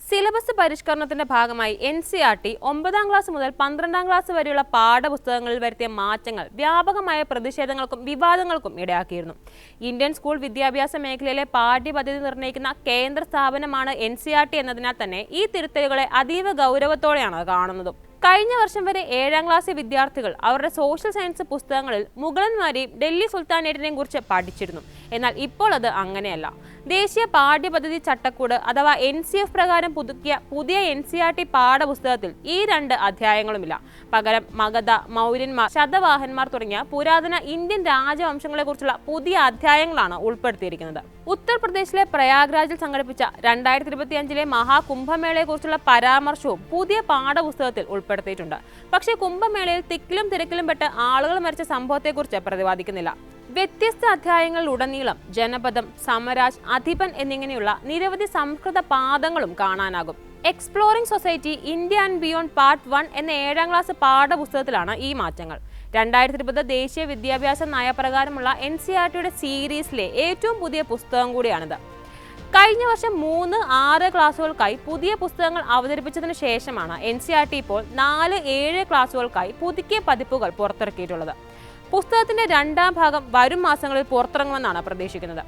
Syllabus പരിഷ്കരണത്തിന്റെ ഭാഗമായി NCERT 9ാം class മുതൽ 12ാം class വരെയുള്ള പാഠപുസ്തകങ്ങളിൽ വരുത്തിയ മാറ്റങ്ങൾ വ്യാപകമായ പ്രതിഷേധങ്ങൾക്കും വിവാദങ്ങൾക്കും ഇടയാക്കിയിരുന്നു. ഇന്ത്യൻ സ്കൂൾ വിദ്യാഭ്യാസ മേഖലയിലെ പാഠ്യപദ്ധതി നിർണ്ണയിക്കുന്ന കേന്ദ്ര സ്ഥാപനമാണ് NCERT എന്നതിനാൽ തന്നെ ഈ തിരുത്തലുകളെ അതീവ ഗൗരവത്തോടെയാണ് കാണുന്നത്. കഴിഞ്ഞ വർഷം വരെ 7ാം ക്ലാസ് വിദ്യാർത്ഥികൾ അവരുടെ സോഷ്യൽ സയൻസ് പുസ്തകങ്ങളിൽ മുഗളന്മാരെയും ഡൽഹി സുൽത്താനേറ്റിനെയും കുറിച്ച് പഠിച്ചിരുന്നു. എന്നാൽ ഇപ്പോൾ അത് അങ്ങനെയല്ല. ദേശീയ പാഠ്യപദ്ധതി ചട്ടക്കൂട് അഥവാ NCF പ്രകാരം പുതുക്കിയ പുതിയ NCERT പാഠപുസ്തകത്തിൽ ഈ 2 അധ്യായങ്ങളുമില്ല. പകരം മഗധ, മൗര്യന്മാർ, ശതവാഹന്മാർ തുടങ്ങിയ പുരാതന ഇന്ത്യൻ രാജവംശങ്ങളെക്കുറിച്ചുള്ള പുതിയ അധ്യായങ്ങളാണ് ഉൾപ്പെടുത്തിയിരിക്കുന്നത്. ഉത്തർപ്രദേശിലെ പ്രയാഗ്രാജിൽ സംഘടിപ്പിച്ച 2025 മഹാകുംഭമേളയെക്കുറിച്ചുള്ള പരാമർശവും പുതിയ പാഠപുസ്തകത്തിൽ ഉൾപ്പെടുത്തിയിട്ടുണ്ട്. പക്ഷേ കുംഭമേളയിൽ തിക്കിലും തിരക്കിലും പെട്ട് ആളുകൾ മരിച്ച സംഭവത്തെക്കുറിച്ച് പ്രതിപാദിക്കുന്നില്ല. വ്യത്യസ്ത അധ്യായങ്ങളിലുടനീളം ജനപദം, സമരാജ്, അധിപൻ എന്നിങ്ങനെയുള്ള നിരവധി സംസ്കൃത പാദങ്ങളും കാണാനാകും. Exploring society India and beyond part 1 എന്ന 7ാം ക്ലാസ് പാഠപുസ്തകത്തിലാണ് ഈ മാറ്റങ്ങൾ. 2020 ദേശീയ വിദ്യാഭ്യാസ നയപ്രകാരമുള്ള NCERTയുടെ സീരീസിലെ ഏറ്റവും പുതിയ പുസ്തകം കൂടിയാണിത്. കഴിഞ്ഞ വർഷം 3, 6 ക്ലാസുകൾക്കായി പുതിയ പുസ്തകങ്ങൾ അവതരിപ്പിച്ചതിനു ശേഷമാണ് NCERT ഇപ്പോൾ 4, 7 ക്ലാസുകൾക്കായി പുതുക്കിയ പതിപ്പുകൾ പുറത്തിറക്കിയിട്ടുള്ളത്. പുസ്തകത്തിന്റെ 2ാം ഭാഗം വരും മാസങ്ങളിൽ പുറത്തിറങ്ങുമെന്നാണ് പ്രതീക്ഷിക്കുന്നത്.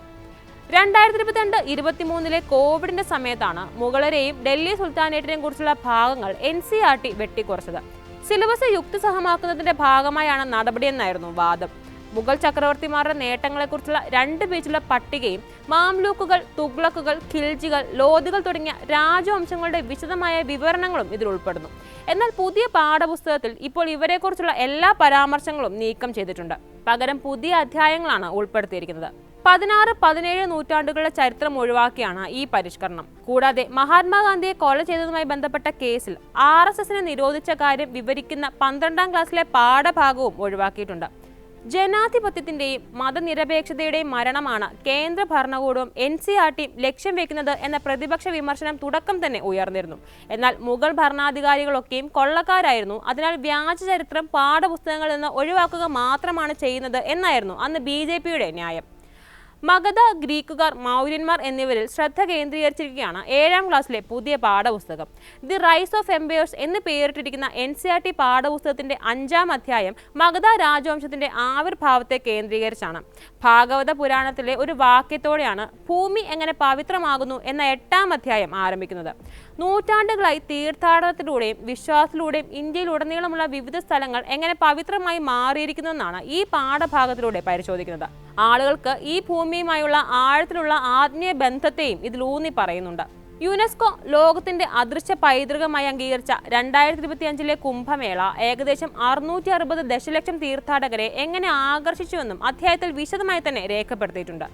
2022-23 കോവിഡിന്റെ സമയത്താണ് മുഗളരെയും ഡൽഹി സുൽത്താനേറ്റിനെയും കുറിച്ചുള്ള ഭാഗങ്ങൾ NCERT വെട്ടിക്കുറച്ചത്. സിലബസ് യുക്തിസഹമാക്കുന്നതിന്റെ ഭാഗമായാണ് നടപടിയെന്നായിരുന്നു വാദം. മുഗൾ ചക്രവർത്തിമാരുടെ നേട്ടങ്ങളെക്കുറിച്ചുള്ള 2 പേജുള്ള പട്ടികയും മാംലൂക്കുകൾ, തുഗ്ലക്കുകൾ, ഖിൽജികൾ, ലോധികൾ തുടങ്ങിയ രാജവംശങ്ങളുടെ വിശദമായ വിവരണങ്ങളും ഇതിൽ ഉൾപ്പെടുന്നു. എന്നാൽ പുതിയ പാഠപുസ്തകത്തിൽ ഇപ്പോൾ ഇവരെക്കുറിച്ചുള്ള എല്ലാ പരാമർശങ്ങളും നീക്കം ചെയ്തിട്ടുണ്ട്. പകരം പുതിയ അധ്യായങ്ങളാണ് ഉൾപ്പെടുത്തിയിരിക്കുന്നത്. 16, 17 നൂറ്റാണ്ടുകളുടെ ചരിത്രം ഒഴിവാക്കിയാണ് ഈ പരിഷ്കരണം. കൂടാതെ മഹാത്മാഗാന്ധിയെ കൊല ചെയ്തതുമായി ബന്ധപ്പെട്ട കേസിൽ RSSനെ നിരോധിച്ച കാര്യം വിവരിക്കുന്ന 12ാം ക്ലാസ്സിലെ പാഠഭാഗവും ഒഴിവാക്കിയിട്ടുണ്ട്. ജനാധിപത്യത്തിന്റെയും മതനിരപേക്ഷതയുടെയും മരണമാണ് കേന്ദ്ര ഭരണകൂടവും NCERTയും ലക്ഷ്യം വെക്കുന്നത് എന്ന പ്രതിപക്ഷ വിമർശനം തുടക്കം തന്നെ ഉയർന്നിരുന്നു. എന്നാൽ മുഗൾ ഭരണാധികാരികളൊക്കെയും കൊള്ളക്കാരായിരുന്നു. അതിനാൽ വ്യാജ ചരിത്രം പാഠപുസ്തകങ്ങളിൽ നിന്ന് ഒഴിവാക്കുക മാത്രമാണ് ചെയ്യുന്നത് എന്നായിരുന്നു അന്ന് BJPയുടെ ന്യായം. മഗധ, ഗ്രീക്കുകാർ, മൗര്യന്മാർ എന്നിവരിൽ ശ്രദ്ധ കേന്ദ്രീകരിച്ചിരിക്കുകയാണ് 7ാം ക്ലാസ്സിലെ പുതിയ പാഠപുസ്തകം. ദി റൈസ് ഓഫ് എംപയേഴ്സ് എന്ന് പേരിട്ടിരിക്കുന്ന NCERT പാഠപുസ്തകത്തിന്റെ 5ാം അധ്യായം മഗധ രാജവംശത്തിന്റെ ആവിർഭാവത്തെ കേന്ദ്രീകരിച്ചാണ്. ഭാഗവത പുരാണത്തിലെ ഒരു വാക്യത്തോടെയാണ് ഭൂമി എങ്ങനെ പവിത്രമാകുന്നു എന്ന 8ാം അധ്യായം ആരംഭിക്കുന്നത്. നൂറ്റാണ്ടുകളായി തീർത്ഥാടനത്തിലൂടെയും വിശ്വാസത്തിലൂടെയും ഇന്ത്യയിലുടനീളമുള്ള വിവിധ സ്ഥലങ്ങൾ എങ്ങനെ പവിത്രമായി മാറിയിരിക്കുന്നുവെന്നാണ് ഈ പാഠഭാഗത്തിലൂടെ പരിശോധിക്കുന്നത്. ആളുകൾക്ക് ഈ ഭൂമിയുമായുള്ള ആഴത്തിലുള്ള ആത്മീയ ബന്ധത്തെയും ഇതിലൂന്നി പറയുന്നുണ്ട്. യുനെസ്കോ ലോകത്തിന്റെ അദൃശ്യ പൈതൃകമായി അംഗീകരിച്ച 2025 കുംഭമേള ഏകദേശം 660 ദശലക്ഷം തീർത്ഥാടകരെ എങ്ങനെ ആകർഷിച്ചുവെന്നും അധ്യായത്തിൽ വിശദമായി തന്നെ രേഖപ്പെടുത്തിയിട്ടുണ്ട്.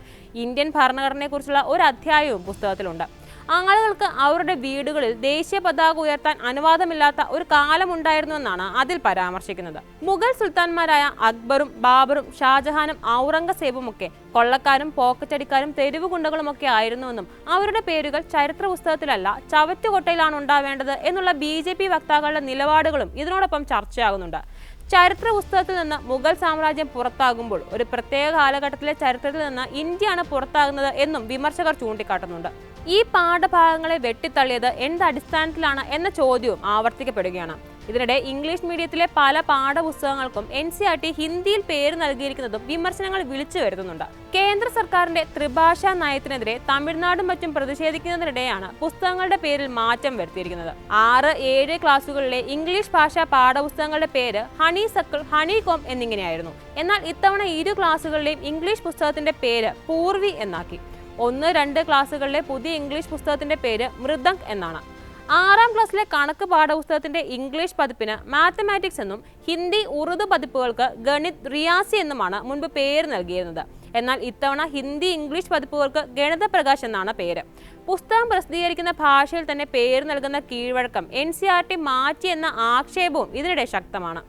ഇന്ത്യൻ ഭരണഘടനയെക്കുറിച്ചുള്ള ഒരു അധ്യായവും പുസ്തകത്തിലുണ്ട്. ആളുകൾക്ക് അവരുടെ വീടുകളിൽ ദേശീയ പതാക ഉയർത്താൻ അനുവാദമില്ലാത്ത ഒരു കാലമുണ്ടായിരുന്നുവെന്നാണ് അതിൽ പരാമർശിക്കുന്നത്. മുഗൾ സുൽത്താൻമാരായ അക്ബറും ബാബറും ഷാജഹാനും ഔറംഗസേബും ഒക്കെ കൊള്ളക്കാരും പോക്കറ്റടിക്കാരും തെരുവ് ഗുണ്ടകളുമൊക്കെ ആയിരുന്നുവെന്നും അവരുടെ പേരുകൾ ചരിത്ര പുസ്തകത്തിലല്ല ചവറ്റുകൊട്ടയിലാണ് ഉണ്ടാവേണ്ടത് എന്നുള്ള BJP വക്താക്കളുടെ നിലപാടുകളും ഇതിനോടൊപ്പം ചർച്ചയാകുന്നുണ്ട്. ചരിത്ര പുസ്തകത്തിൽ നിന്ന് മുഗൾ സാമ്രാജ്യം പുറത്താകുമ്പോൾ ഒരു പ്രത്യേക കാലഘട്ടത്തിലെ ചരിത്രത്തിൽ നിന്ന് ഇന്ത്യയാണ് പുറത്താകുന്നത് എന്നും വിമർശകർ ചൂണ്ടിക്കാട്ടുന്നുണ്ട്. ഈ പാഠഭാഗങ്ങളെ വെട്ടിത്തള്ളിയത് എന്തടിസ്ഥാനത്തിലാണ് എന്ന ചോദ്യവും ആവർത്തിക്കപ്പെടുകയാണ്. ഇതിനിടെ ഇംഗ്ലീഷ് മീഡിയത്തിലെ പല പാഠപുസ്തകങ്ങൾക്കും NCERT ഹിന്ദിയിൽ പേര് നൽകിയിരിക്കുന്നതും വിമർശനങ്ങൾ വിളിച്ചു വരുത്തുന്നുണ്ട്. കേന്ദ്ര സർക്കാരിന്റെ ത്രിഭാഷാ നയത്തിനെതിരെ തമിഴ്നാടും മറ്റും പ്രതിഷേധിക്കുന്നതിനിടെയാണ് പുസ്തകങ്ങളുടെ പേരിൽ മാറ്റം വരുത്തിയിരിക്കുന്നത്. 6, 7 ക്ലാസുകളിലെ ഇംഗ്ലീഷ് ഭാഷാ പാഠപുസ്തകങ്ങളുടെ പേര് ഹണിസക്കിൾ, ഹണികോം എന്നിങ്ങനെയായിരുന്നു. എന്നാൽ ഇത്തവണ 2 ക്ലാസുകളിലെയും ഇംഗ്ലീഷ് പുസ്തകത്തിന്റെ പേര് പൂർവി എന്നാക്കി. 1, 2 ക്ലാസുകളിലെ പുതിയ ഇംഗ്ലീഷ് പുസ്തകത്തിന്റെ പേര് മൃദംഗ് എന്നാണ്. 6ാം ക്ലാസ്സിലെ കണക്ക് പാഠപുസ്തകത്തിന്റെ ഇംഗ്ലീഷ് പതിപ്പിന് മാത്തമാറ്റിക്സ് എന്നും ഹിന്ദി, ഉറുദു പതിപ്പുകൾക്ക് ഗണിത്, റിയാസി എന്നുമാണ് മുൻപ് പേര് നൽകിയിരുന്നത്. എന്നാൽ ഇത്തവണ ഹിന്ദി, ഇംഗ്ലീഷ് പതിപ്പുകൾക്ക് ഗണിത പ്രകാശ് എന്നാണ് പേര്. പുസ്തകം പ്രസിദ്ധീകരിക്കുന്ന ഭാഷയിൽ തന്നെ പേര് നൽകുന്ന കീഴ്വഴക്കം NCERT മാറ്റി എന്ന ആക്ഷേപവും ഇതിനിടെ ശക്തമാണ്.